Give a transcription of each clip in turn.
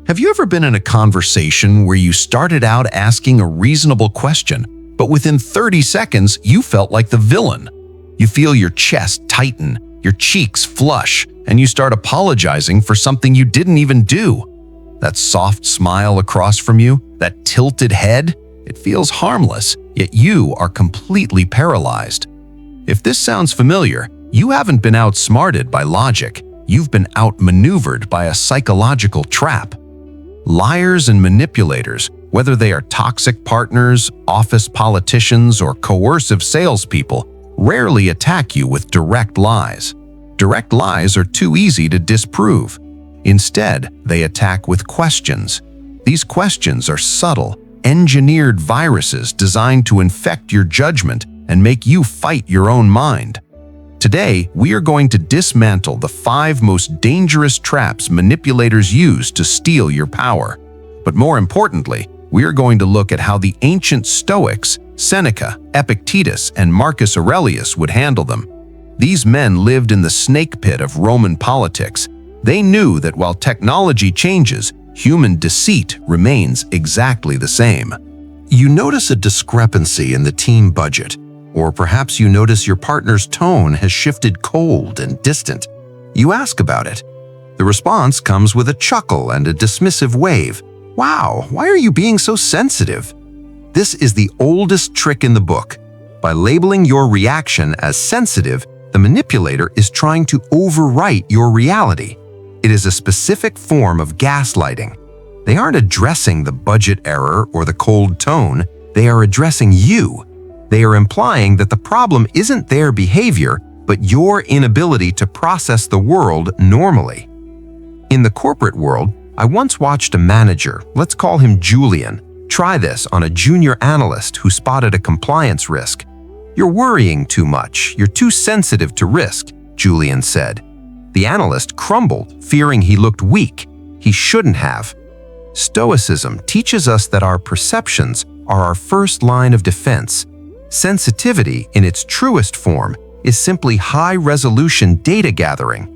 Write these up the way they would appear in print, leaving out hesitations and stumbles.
Have you ever been in a conversation where you started out asking a reasonable question, but within 30 seconds, you felt like the villain? You feel your chest tighten, your cheeks flush, and you start apologizing for something you didn't even do. That soft smile across from you, that tilted head, it feels harmless, yet you are completely paralyzed. If this sounds familiar, you haven't been outsmarted by logic. You've been outmaneuvered by a psychological trap. Liars and manipulators, whether they are toxic partners, office politicians, or coercive salespeople, rarely attack you with direct lies. Direct lies are too easy to disprove. Instead, they attack with questions. These questions are subtle, engineered viruses designed to infect your judgment and make you fight your own mind. Today, we are going to dismantle the 5 most dangerous traps manipulators use to steal your power. But more importantly, we are going to look at how the ancient Stoics, Seneca, Epictetus, and Marcus Aurelius would handle them. These men lived in the snake pit of Roman politics. They knew that while technology changes, human deceit remains exactly the same. You notice a discrepancy in the team budget. Or perhaps you notice your partner's tone has shifted cold and distant. You ask about it. The response comes with a chuckle and a dismissive wave. Wow, why are you being so sensitive? This is the oldest trick in the book. By labeling your reaction as sensitive, the manipulator is trying to overwrite your reality. It is a specific form of gaslighting. They aren't addressing the budget error or the cold tone. They are addressing you. They are implying that the problem isn't their behavior, but your inability to process the world normally. In the corporate world, I once watched a manager, let's call him Julian, try this on a junior analyst who spotted a compliance risk. "You're worrying too much. You're too sensitive to risk," Julian said. The analyst crumbled, fearing he looked weak. He shouldn't have. Stoicism teaches us that our perceptions are our first line of defense. Sensitivity, in its truest form, is simply high-resolution data gathering.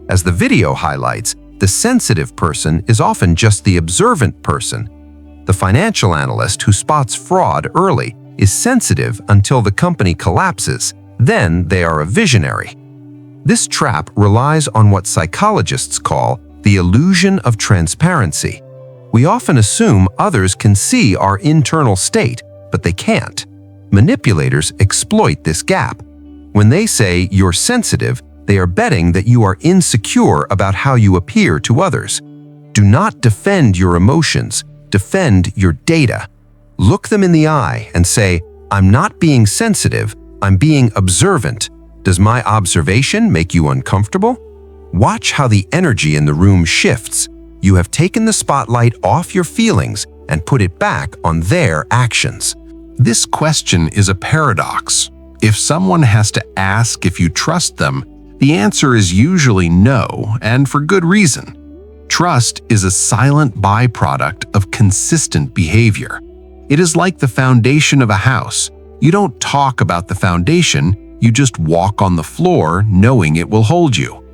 As the video highlights, the sensitive person is often just the observant person. The financial analyst who spots fraud early is sensitive until the company collapses. Then they are a visionary. This trap relies on what psychologists call the illusion of transparency. We often assume others can see our internal state, but they can't. Manipulators exploit this gap. When they say you're sensitive, they are betting that you are insecure about how you appear to others. Do not defend your emotions, defend your data. Look them in the eye and say, "I'm not being sensitive, I'm being observant. Does my observation make you uncomfortable?" Watch how the energy in the room shifts. You have taken the spotlight off your feelings and put it back on their actions. This question is a paradox. If someone has to ask if you trust them, the answer is usually no, and for good reason. Trust is a silent byproduct of consistent behavior. It is like the foundation of a house. You don't talk about the foundation, you just walk on the floor knowing it will hold you.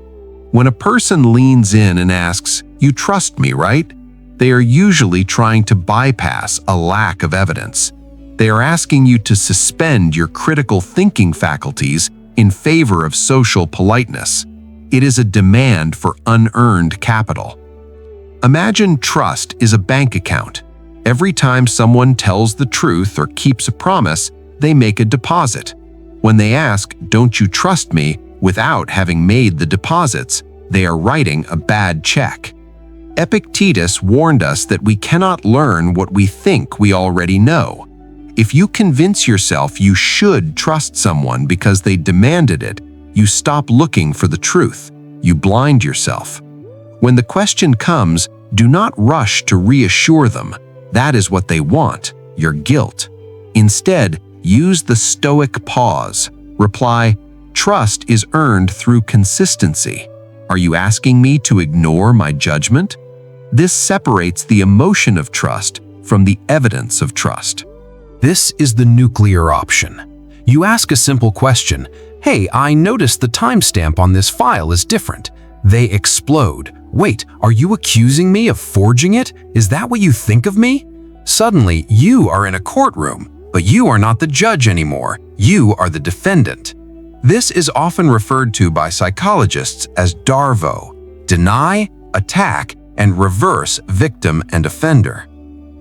When a person leans in and asks, "You trust me, right?" they are usually trying to bypass a lack of evidence. They are asking you to suspend your critical thinking faculties in favor of social politeness. It is a demand for unearned capital. Imagine trust is a bank account. Every time someone tells the truth or keeps a promise, they make a deposit. When they ask, "Don't you trust me?" without having made the deposits, they are writing a bad check. Epictetus warned us that we cannot learn what we think we already know. If you convince yourself you should trust someone because they demanded it, you stop looking for the truth. You blind yourself. When the question comes, do not rush to reassure them. That is what they want, your guilt. Instead, use the Stoic pause. Reply, "Trust is earned through consistency. Are you asking me to ignore my judgment?" This separates the emotion of trust from the evidence of trust. This is the nuclear option. You ask a simple question, "Hey, I noticed the timestamp on this file is different." They explode. Wait, are you accusing me of forging it? Is that what you think of me? Suddenly, you are in a courtroom, but you are not the judge anymore. You are the defendant. This is often referred to by psychologists as DARVO: deny, attack, and reverse victim and offender.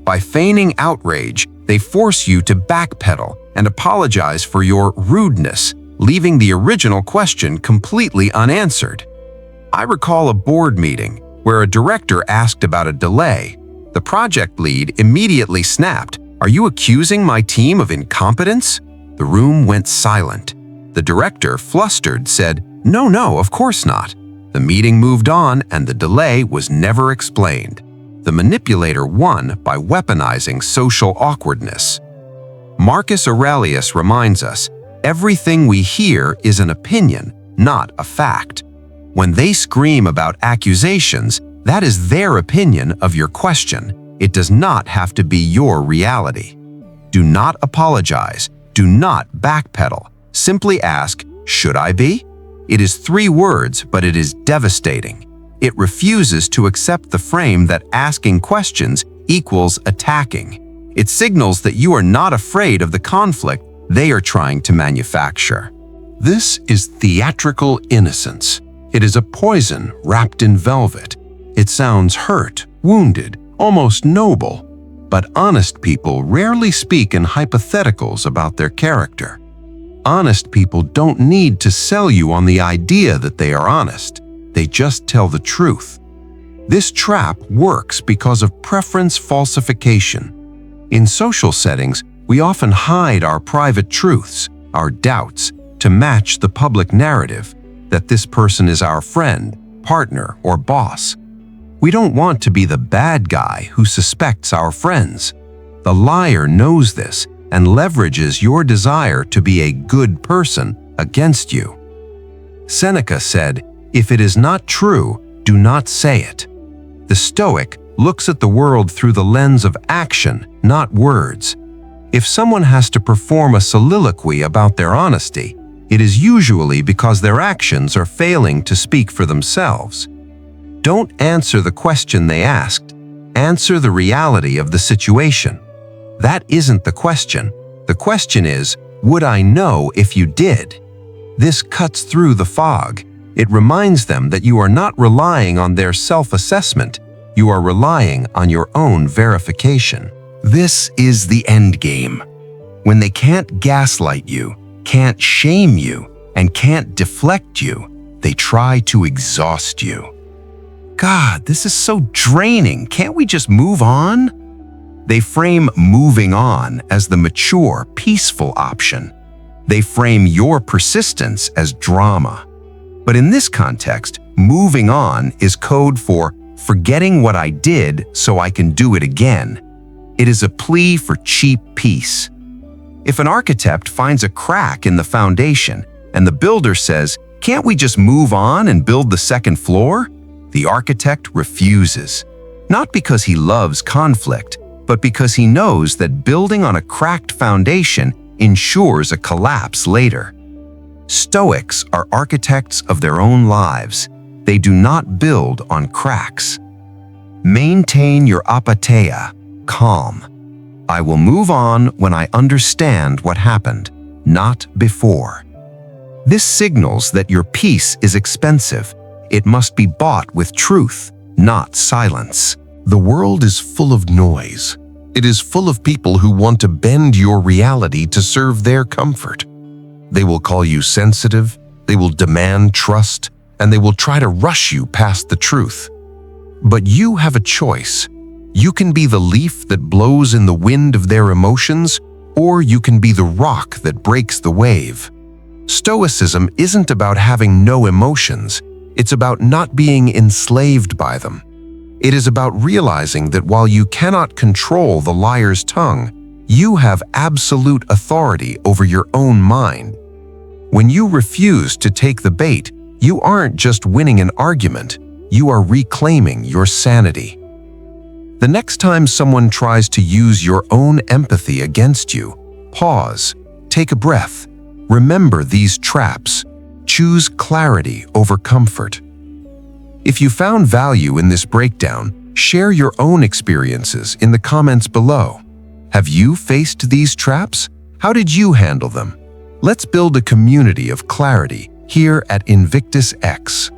By feigning outrage, they force you to backpedal and apologize for your rudeness, leaving the original question completely unanswered. I recall a board meeting where a director asked about a delay. The project lead immediately snapped, "Are you accusing my team of incompetence?" The room went silent. The director, flustered, said, No, of course not." The meeting moved on and the delay was never explained. The manipulator won by weaponizing social awkwardness. Marcus Aurelius reminds us, everything we hear is an opinion, not a fact. When they scream about accusations, that is their opinion of your question. It does not have to be your reality. Do not apologize. Do not backpedal. Simply ask, "Should I be?" It is 3 words, but it is devastating. It refuses to accept the frame that asking questions equals attacking. It signals that you are not afraid of the conflict they are trying to manufacture. This is theatrical innocence. It is a poison wrapped in velvet. It sounds hurt, wounded, almost noble. But honest people rarely speak in hypotheticals about their character. Honest people don't need to sell you on the idea that they are honest. They just tell the truth. This trap works because of preference falsification. In social settings, we often hide our private truths, our doubts, to match the public narrative that this person is our friend, partner, or boss. We don't want to be the bad guy who suspects our friends. The liar knows this and leverages your desire to be a good person against you. Seneca said, "If it is not true, do not say it." The Stoic looks at the world through the lens of action, not words. If someone has to perform a soliloquy about their honesty, it is usually because their actions are failing to speak for themselves. Don't answer the question they asked. Answer the reality of the situation. That isn't the question. The question is, would I know if you did? This cuts through the fog. It reminds them that you are not relying on their self-assessment. You are relying on your own verification. This is the end game. When they can't gaslight you, can't shame you, and can't deflect you, they try to exhaust you. God, this is so draining. Can't we just move on? They frame moving on as the mature, peaceful option. They frame your persistence as drama. But in this context, moving on is code for forgetting what I did so I can do it again. It is a plea for cheap peace. If an architect finds a crack in the foundation and the builder says, "Can't we just move on and build the second floor?" the architect refuses. Not because he loves conflict, but because he knows that building on a cracked foundation ensures a collapse later. Stoics are architects of their own lives. They do not build on cracks. Maintain your apatheia, calm. I will move on when I understand what happened, not before. This signals that your peace is expensive. It must be bought with truth, not silence. The world is full of noise. It is full of people who want to bend your reality to serve their comfort. They will call you sensitive, they will demand trust, and they will try to rush you past the truth. But you have a choice. You can be the leaf that blows in the wind of their emotions, or you can be the rock that breaks the wave. Stoicism isn't about having no emotions. It's about not being enslaved by them. It is about realizing that while you cannot control the liar's tongue, you have absolute authority over your own mind. When you refuse to take the bait, you aren't just winning an argument, you are reclaiming your sanity. The next time someone tries to use your own empathy against you, pause, take a breath, remember these traps, choose clarity over comfort. If you found value in this breakdown, share your own experiences in the comments below. Have you faced these traps? How did you handle them? Let's build a community of clarity here at INVICTUS X.